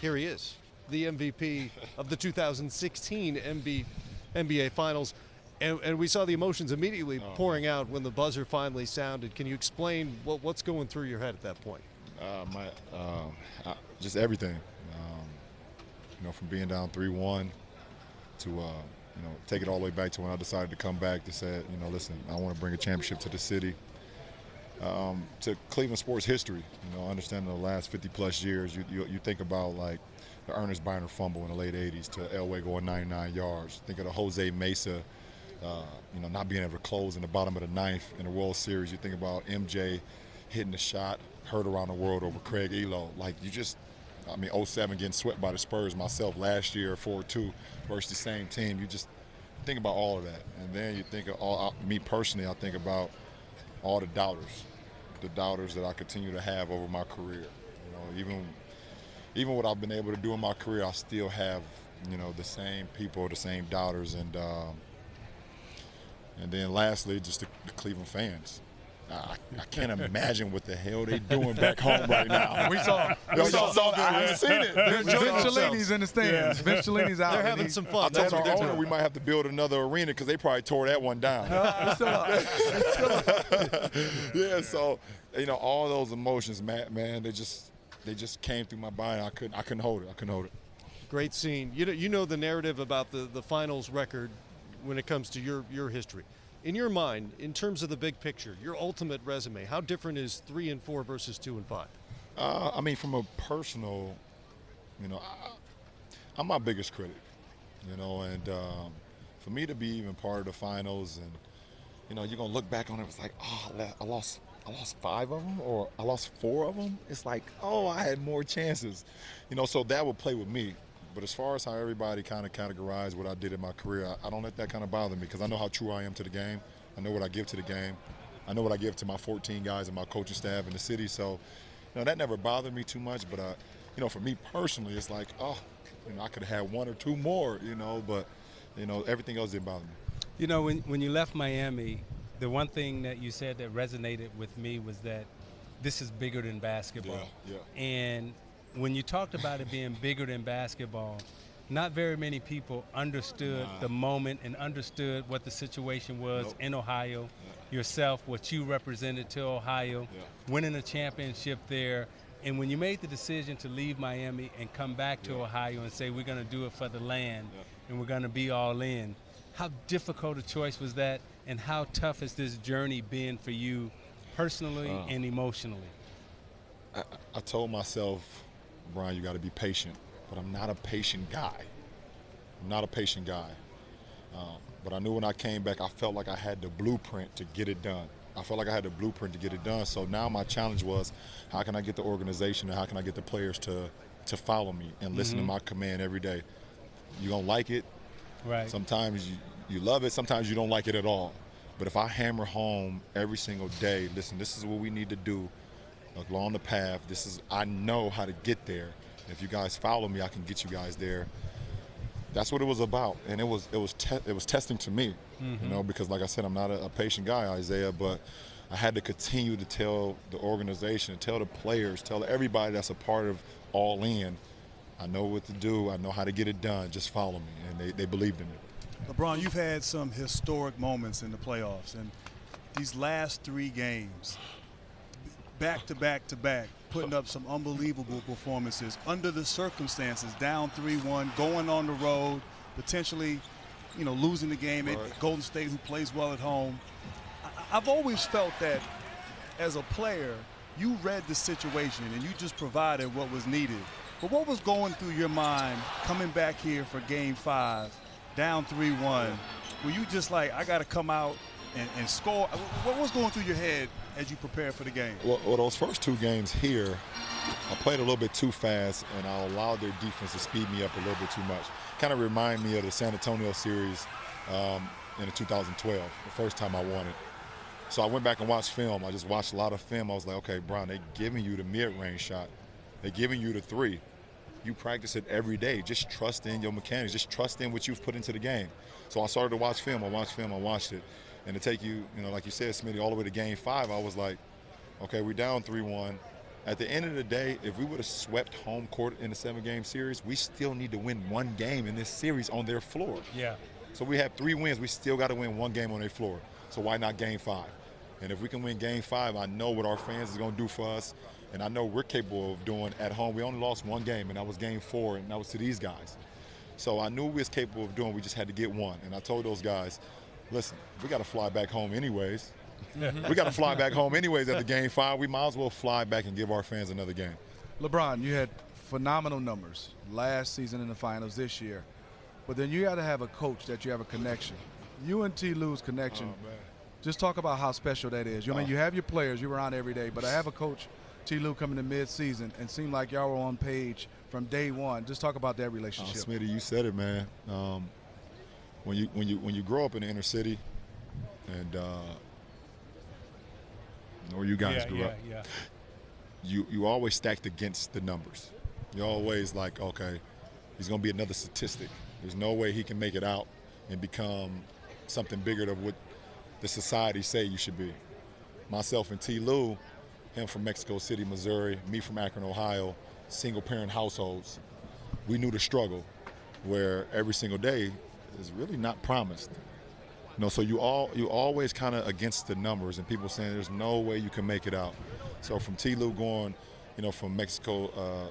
Here he is, the MVP of the 2016 NBA Finals. And we saw the emotions immediately pouring out when the buzzer finally sounded. Can you explain what's going through your head at that point? Just everything. From being down 3-1 to take it all the way back to when I decided to come back to say, listen, I want to bring a championship to the city, to Cleveland sports history. Understanding the last 50-plus years, you think about like the Ernest Biner fumble in the late 80s to Elway going 99 yards. Think of the Jose Mesa, not being able to close in the bottom of the ninth in the World Series. You think about MJ hitting the shot, heard around the world over Craig Elo. 07 getting swept by the Spurs myself last year, 4-2 versus the same team. You just think about all of that. And then you think of me personally, I think about all the doubters that I continue to have over my career. Even what I've been able to do in my career, I still have, the same people, the same doubters. And then lastly, just the Cleveland fans. I can't imagine what the hell they doing back home right now. We saw. I haven't seen it. Vince Cellini's in the stands. Vince Cellini's out. They're having some fun. I told our owner we might have to build another arena because they probably tore that one down. It's still up. Yeah, so all those emotions, man, they just came through my body. I couldn't hold it. Great scene. You know the narrative about the finals record when it comes to your history. In your mind, in terms of the big picture, your ultimate resume, how different is 3-4 versus 2-5? From a personal, I'm my biggest critic, and for me to be even part of the finals, and you're gonna look back on it, it's like, I lost 5 of them, or I lost 4 of them. It's like, I had more chances, so that would play with me. But as far as how everybody kind of categorized what I did in my career, I don't let that kind of bother me because I know how true I am to the game. I know what I give to the game. I know what I give to my 14 guys and my coaching staff in the city. So, that never bothered me too much. But, for me personally, it's like, I could have had 1 or 2 more, but, everything else didn't bother me. When you left Miami, the one thing that you said that resonated with me was that this is bigger than basketball. Yeah. And when you talked about it being bigger than basketball, not very many people understood the moment and understood what the situation was in Ohio, yourself, what you represented to Ohio, winning a championship there. And when you made the decision to leave Miami and come back to Ohio and say, we're going to do it for the land and we're going to be all in, how difficult a choice was that, and how tough has this journey been for you personally and emotionally? I told myself, Brian, you got to be patient, but I'm not a patient guy. But I knew when I came back, I felt like I had the blueprint to get it done. So now my challenge was, how can I get the organization and how can I get the players to follow me and listen to my command every day? You don't like it. Right. Sometimes you love it. Sometimes you don't like it at all. But if I hammer home every single day, listen, this is what we need to do along the path. I know how to get there. If you guys follow me, I can get you guys there. That's what it was about, and it was testing to me, because like I said, I'm not a patient guy, Isaiah. But I had to continue to tell the organization, tell the players, tell everybody that's a part of All In, I know what to do. I know how to get it done. Just follow me, and they believed in it. LeBron, you've had some historic moments in the playoffs, and these last 3 games, back to back, putting up some unbelievable performances under the circumstances, down 3-1, going on the road, potentially, losing the game at Golden State, who plays well at home. I've always felt that as a player, you read the situation and you just provided what was needed. But what was going through your mind coming back here for Game 5, down 3-1? Were you just like, I got to come out and score? What was going through your head as you prepare for the game? Well, those first 2 games here, I played a little bit too fast, and I allowed their defense to speed me up a little bit too much. Kind of remind me of the San Antonio series in the 2012, the first time I won it. So I went back and watched film. I just watched a lot of film. I was like, okay, Brian, they're giving you the mid-range shot. They're giving you the 3. You practice it every day. Just trust in your mechanics. Just trust in what you've put into the game. So I started to watch film. I watched it. And to take you, like you said, Smitty, all the way to Game 5, I was like, okay, we're down 3-1. at the end of the day, if we would have swept home court in the 7-game series, we still need to win 1 game in this series on their floor. Yeah. So we have 3 wins. We still got to win 1 game on their floor. So why not Game 5? And if we can win Game 5, I know what our fans is going to do for us, and I know we're capable of doing at home. We only lost 1 game, and that was Game 4, and that was to these guys. So I knew we was capable of doing. We just had to get 1. And I told those guys, listen, we got to fly back home anyways. We got to fly back home anyways after Game 5. We might as well fly back and give our fans another game. LeBron, you had phenomenal numbers last season in the finals this year. But then you got to have a coach that you have a connection. You and T. Lue's connection, just talk about how special that is. I mean, you have your players, you're around every day, but I have a coach, T. Lue, coming to mid-season and seemed like y'all were on page from day one. Just talk about that relationship. Smitty, you said it, man. When you grow up in the inner city, and where you guys grew up, you always stacked against the numbers. You're always like, okay, he's going to be another statistic. There's no way he can make it out and become something bigger than what the society say you should be. Myself and T. Lue, him from Mexico City, Missouri, me from Akron, Ohio, single-parent households, we knew the struggle where every single day is really not promised. You know, so you always kind of against the numbers, and people saying there's no way you can make it out. So from T. Lue going, you know, from Mexico,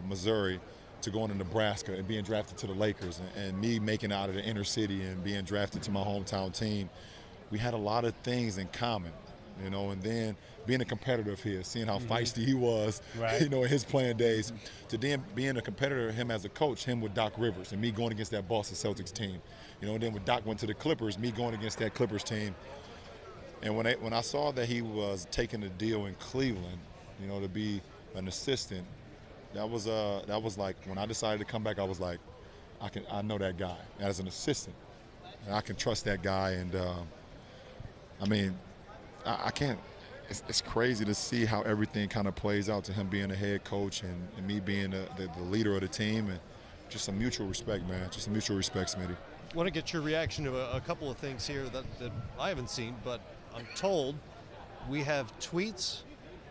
Missouri, to going to Nebraska and being drafted to the Lakers, and me making it out of the inner city and being drafted to my hometown team, we had a lot of things in common, you know, and then being a competitor of his, seeing how feisty he was, you know, in his playing days, to then being a competitor, him as a coach, him with Doc Rivers, and me going against that Boston Celtics team. You know, and then when Doc went to the Clippers, me going against that Clippers team. And when I saw that he was taking a deal in Cleveland, you know, to be an assistant, that was like, when I decided to come back, I was like, I know that guy as an assistant, and I can trust that guy. And I mean, I can't. It's crazy to see how everything kind of plays out, to him being the head coach and me being the leader of the team, and just a mutual respect, man. Just a mutual respect, Smitty. I want to get your reaction to a couple of things here that I haven't seen, but I'm told we have tweets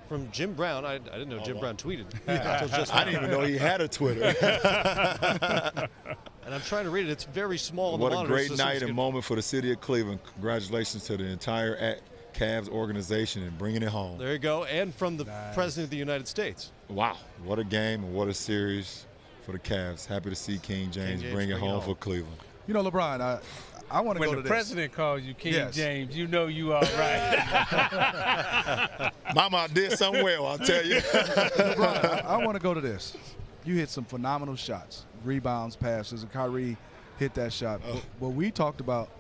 from Jim Brown. I didn't know Jim Brown tweeted until just now. I didn't even know he had a Twitter. And I'm trying to read it. It's very small. What a great night and moment for the city of Cleveland. Congratulations to the entire Cavs organization and bringing it home. There you go. And from the President of the United States. Wow. What a game and what a series for the Cavs. Happy to see King James bring it home for Cleveland. You know, LeBron, I want to go to this. When the president calls you King James, you know you all right. Mama did something well, I'll tell you. LeBron, I want to go to this. You hit some phenomenal shots, rebounds, passes, and Kyrie hit that shot. But we talked about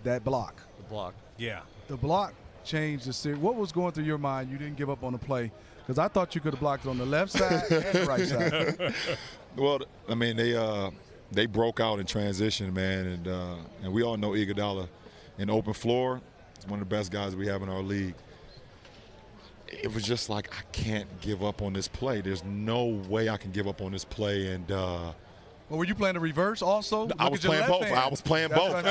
that block. The block. Yeah. The block changed the series. What was going through your mind? You didn't give up on the play, because I thought you could have blocked it on the left side and the right side. Well, I mean, they broke out in transition, man, and we all know Iguodala in open floor. He's one of the best guys we have in our league. It was just like, I can't give up on this play. There's no way I can give up on this play. And well, were you playing the reverse also? I was playing both. I was playing both.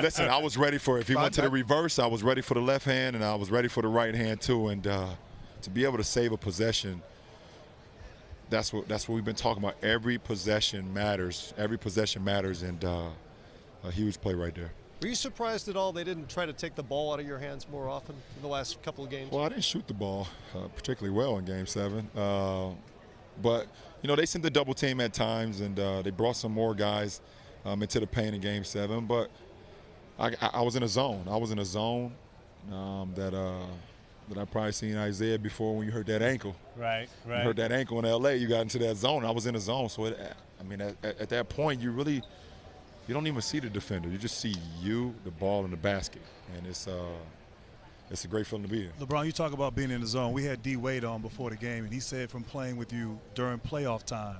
Listen, I was ready for it. If he went to the reverse, I was ready for the left hand, and I was ready for the right hand too. And to be able to save a possession, that's what we've been talking about. Every possession matters. Every possession matters, and a huge play right there. Were you surprised at all they didn't try to take the ball out of your hands more often in the last couple of games? Well, I didn't shoot the ball particularly well in Game 7. But, you know, they sent the double team at times, and they brought some more guys into the paint in Game 7. But I was in a zone. I was in a zone that I probably seen Isaiah before when you hurt that ankle. Right. You hurt that ankle in L.A., you got into that zone. I was in a zone. So, at that point, you don't even see the defender. You just see the ball in the basket. And it's a great feeling to be in. LeBron, you talk about being in the zone. We had D. Wade on before the game, and he said from playing with you during playoff time,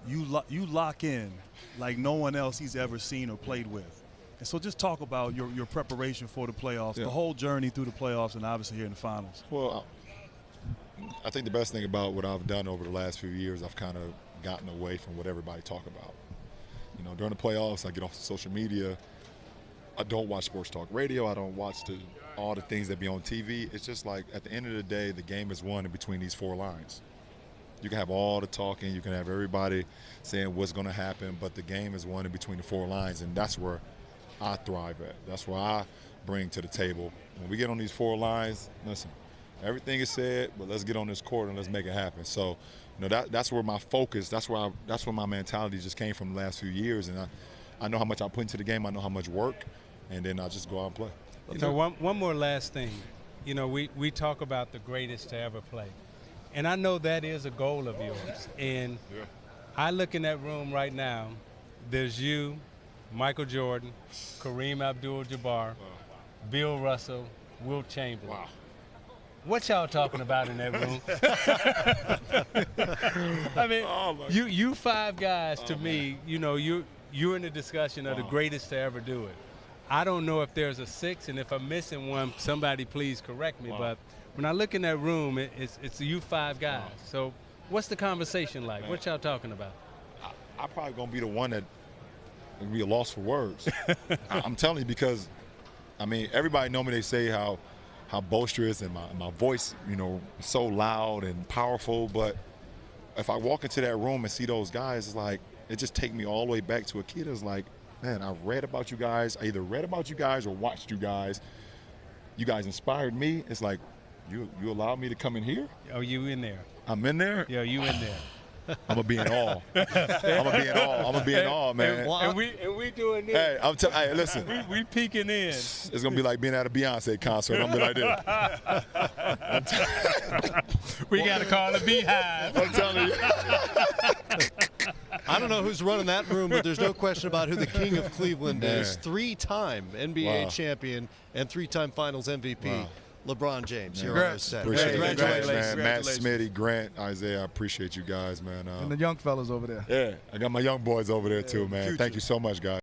you lock in like no one else he's ever seen or played with. And so just talk about your preparation for the playoffs, the whole journey through the playoffs, and obviously here in the finals. Well, I think the best thing about what I've done over the last few years, I've kind of gotten away from what everybody talk about. You know, during the playoffs, I get off social media. I don't watch sports talk radio. I don't watch the all the things that be on TV. It's just like at the end of the day, the game is won in between these 4 lines. You can have all the talking, you can have everybody saying what's going to happen, but the game is won in between the 4 lines, and that's where I thrive at. That's where I bring to the table. When we get on these 4 lines, listen, everything is said, but let's get on this court and let's make it happen. So, that's where my focus, that's where my mentality just came from the last few years, and I know how much I put into the game, I know how much work, and then I just go out and play. One more last thing. We talk about the greatest to ever play. And I know that is a goal of yours. And I look in that room right now, there's you, Michael Jordan, Kareem Abdul-Jabbar, Bill Russell, Wilt Chamberlain. Wow. What y'all talking about in that room? I mean, you 5 guys, to me, you're in the discussion of the greatest to ever do it. I don't know if there's a 6th, and if I'm missing one, somebody please correct me. But when I look in that room, it's you 5 guys. So what's the conversation like? What y'all talking about? I'm probably going to be the one that will be a loss for words. I'm telling you, because, I mean, everybody know me. They say how boisterous and my voice, is so loud and powerful. But if I walk into that room and see those guys, it's like, it just take me all the way back to a kid. It's like, man, I read about you guys. I either read about you guys or watched you guys. You guys inspired me. It's like, you allowed me to come in here? Oh, you in there. I'm in there? Yeah, you in there. I'm gonna be in awe. I'm gonna be in awe, man. And we doing this. Hey, hey, listen. we peeking in. It's gonna be like being at a Beyonce concert. I'm gonna be like this. We gotta call the Beehive. I'm telling you. I don't know who's running that room, but there's no question about who the king of Cleveland is. Man. 3-time NBA champion and 3-time Finals MVP. Wow. LeBron James, you're Congrats. on set. Appreciate it, Congratulations. man. Matt, Smitty, Grant, Isaiah, I appreciate you guys, man. And the young fellas over there. Yeah, I got my young boys over there too, man. Future. Thank you so much, guys.